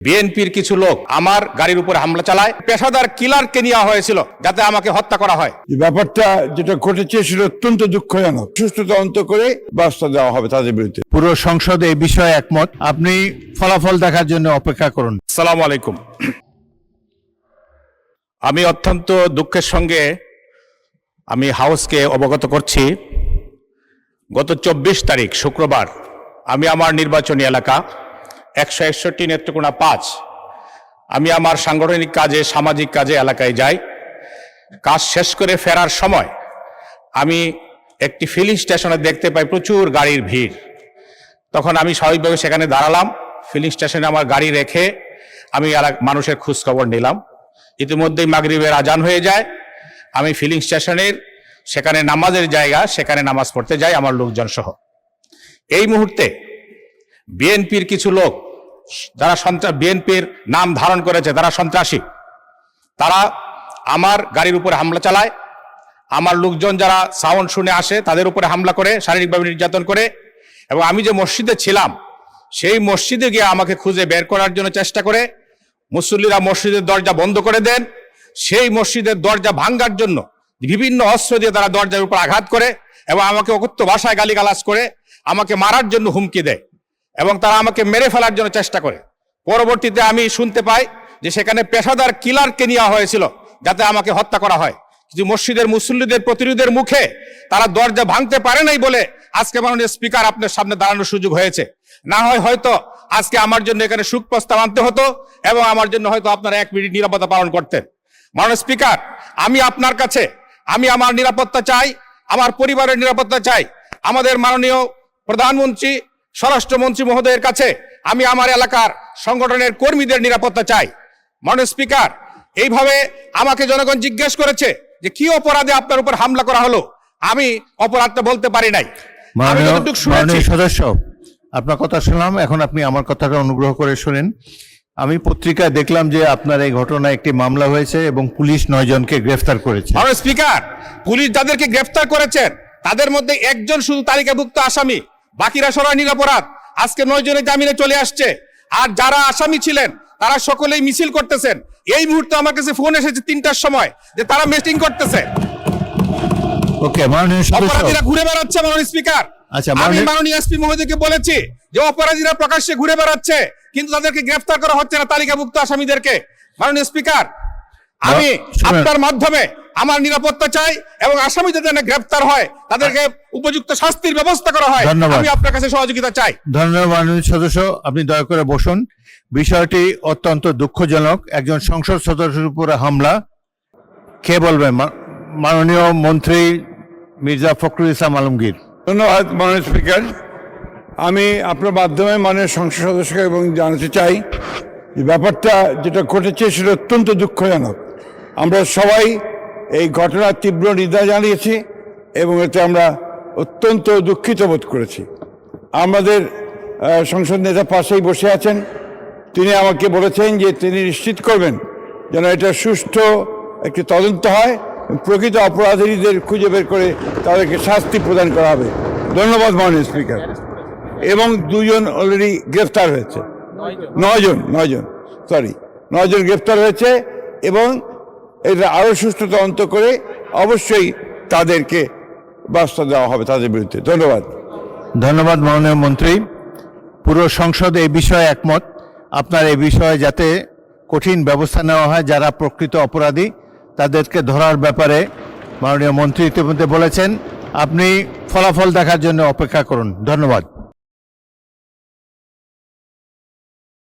বিএনপির কিছু লোক আমার গাড়ির উপরে হামলা চালায়। পেশাদার কিলারকে নেওয়া হয়েছিল যাতে আমাকে হত্যা করা হয়। ব্যাপারটা যেটা ঘটেছে সেটা অত্যন্ত দুঃখজনক। সুষ্ঠু তদন্ত করে ব্যবস্থা দেওয়া হবে তাদের বিরুদ্ধে। পুরো সংসদ এই বিষয়ে একমত। আপনি ফলাফল দেখার জন্য অপেক্ষা করুন। আসসালামু আলাইকুম। আমি অত্যন্ত দুঃখের সঙ্গে আমি হাউসকে অবগত করছি, গত 24 তারিখ শুক্রবার আমি আমার নির্বাচনী এলাকা 161 নেত্রকোনা 5 আমি আমার সাংগঠনিক কাজে সামাজিক কাজে এলাকায় যাই। কাজ শেষ করে ফেরার সময় আমি একটি ফিলিং স্টেশনে দেখতে পাই প্রচুর গাড়ির ভিড়। তখন আমি স্বাভাবিকভাবে সেখানে দাঁড়ালাম। ফিলিং স্টেশনে আমার গাড়ি রেখে আমি মানুষের খোঁজখবর নিলাম। ইতিমধ্যেই মাগরিবের আজান হয়ে যায়। আমি ফিলিং স্টেশনের সেখানে নামাজের জায়গা, সেখানে নামাজ পড়তে যাই আমার লোকজন সহ। এই মুহূর্তে বিএনপির কিছু লোক যারা বিএনপির নাম ধারণ করেছে, তারা সন্ত্রাসী, তারা আমার গাড়ির উপরে হামলা চালায়। আমার লোকজন যারা সাউন্ড শুনে আসে তাদের উপরে হামলা করে, শারীরিকভাবে নির্যাতন করে। এবং আমি যে মসজিদে ছিলাম সেই মসজিদে গিয়ে আমাকে খুঁজে বের করার জন্য চেষ্টা করে। মুসল্লিরা মসজিদের দরজা বন্ধ করে দেন। সেই মসজিদের দরজা ভাঙ্গার জন্য বিভিন্ন অস্ত্র দিয়ে তারা দরজার উপর আঘাত করে এবং আমাকে অকথ্য ভাষায় গালিগালাজ করে আমাকে মারার জন্য হুমকি দেয় এবং তারা আমাকে মেরে ফেলার জন্য চেষ্টা করে। পরবর্তীতে আমি শুনতে পাই যে সেখানে পেশাদার কিলারকে নেওয়া হয়েছিল যাতে আমাকে হত্যা করা হয়। কিন্তু মসজিদের মুসল্লিদের প্রতিরোধের মুখে তারা দরজা ভাঙতে পারে নাই বলে আজকে মাননীয় স্পিকার আপনার সামনে দাঁড়ানোর সুযোগ হয়েছে। না হয় হয়তো আজকে আমার জন্য এখানে শোক প্রস্তাব আনতে হতো এবং আমার জন্য হয়তো আপনারা 1 মিনিট নিরাপত্তা পালন করতেন। মাননীয় স্পিকার, আমি আপনার কাছে আমার নিরাপত্তা চাই, আমার পরিবারের নিরাপত্তা চাই। আমাদের মাননীয় প্রধানমন্ত্রী, স্বরাষ্ট্রমন্ত্রী মহোদয়ের কাছে আমি আমার এলাকার সংগঠনের কর্মীদের নিরাপত্তা চাই। মাননীয় স্পিকার, এইভাবে আমাকে জনগণ জিজ্ঞেস করেছে যে কি অপরাধে আপনার উপর হামলা করা হলো। আমি অপরাধটা বলতে পারি নাই। আমি যতটুকু শুনেছি। সদস্য, আপনার কথা শুনলাম, এখন আপনি আমার কথাটা অনুগ্রহ করে শুনেন। আমি পত্রিকায় দেখলাম যে আপনার এই ঘটনায় একটি মামলা হয়েছে এবং পুলিশ 9 জনকে গ্রেফতার করেছে। মাননীয় স্পিকার, পুলিশ যাদেরকে গ্রেফতার করেছেন তাদের মধ্যে একজন শুধু তালিকাভুক্ত আসামি, বাকিরা সবাই নিরপরাধ। আজকে 9 জনের জামিনে চলে আসছে। আর যারা আসামি ছিলেন তারা সকলেই মিছিল করতেছেন। এই মুহূর্তে আমার কাছে ফোন এসেছে 3টার সময় যে তারা মিটিং করতেছে। ওকে, মাননীয় সদস্য, অপরাধীরা ঘুরে বেড়াচ্ছে। মাননীয় স্পিকার, আচ্ছা, আমি মাননীয় এসপি মহোদয়কে বলেছি যে অপরাধীরা প্রকাশ্যে ঘুরে বেড়াচ্ছে কিন্তু তাদেরকে গ্রেফতার করা হচ্ছে না, তালিকাভুক্ত আসামিদেরকে। মাননীয় স্পিকার, আমি আপনার মাধ্যমে আমার নিরাপত্তা চাই এবং আসামিদের যেন গ্রেফতার হয়, তাদেরকে উপযুক্ত শাস্তির ব্যবস্থা করা হয়। আমি আপনার কাছে সহযোগিতা চাই। ধন্যবাদ মাননীয় সদস্য, আপনি দয়া করে বসুন। বিষয়টি অত্যন্ত দুঃখজনক। একজন সংসদ সদস্যের উপরে হামলা। কে বলবেন? মাননীয় মন্ত্রী মির্জা ফখরুল ইসলাম আলমগীর। ধন্যবাদ মাননীয় স্পিকার। আমি আপনার মাধ্যমে মাননীয় সংসদ সদস্যকে এবং জানাতে চাই যে ব্যাপারটা যেটা ঘটেছে সেটা অত্যন্ত দুঃখজনক। আমরা সবাই এই ঘটনার তীব্র নিন্দা জানিয়েছি এবং এতে আমরা অত্যন্ত দুঃখিত বোধ করেছি। আমাদের সংসদ নেতা পাশেই বসে আছেন, তিনি আমাকে বলেছেন যে তিনি নিশ্চিত করবেন যেন এটা সুষ্ঠু একটি তদন্ত হয়, প্রকৃত অপরাধীদের খুঁজে বের করে তাদেরকে শাস্তি প্রদান করা হবে। ধন্যবাদ মাননীয় স্পিকার। এবং 2 জন অলরেডি গ্রেফতার হয়েছে। 9 জন গ্রেফতার হয়েছে এবং এটা আরও সুষ্ঠু তদন্ত করে অবশ্যই তাদেরকে ব্যবস্থা দেওয়া হবে তাদের বিরুদ্ধে। ধন্যবাদ। ধন্যবাদ মাননীয় মন্ত্রী। পুরো সংসদ এই বিষয়ে একমত। আপনার এই বিষয়ে যাতে কঠিন ব্যবস্থা নেওয়া হয়, যারা প্রকৃত অপরাধী তাদেরকে ধরার ব্যাপারে মাননীয় মন্ত্রী ইতিমধ্যে বলেছেন। আপনি ফলাফল দেখার জন্য অপেক্ষা করুন। ধন্যবাদ।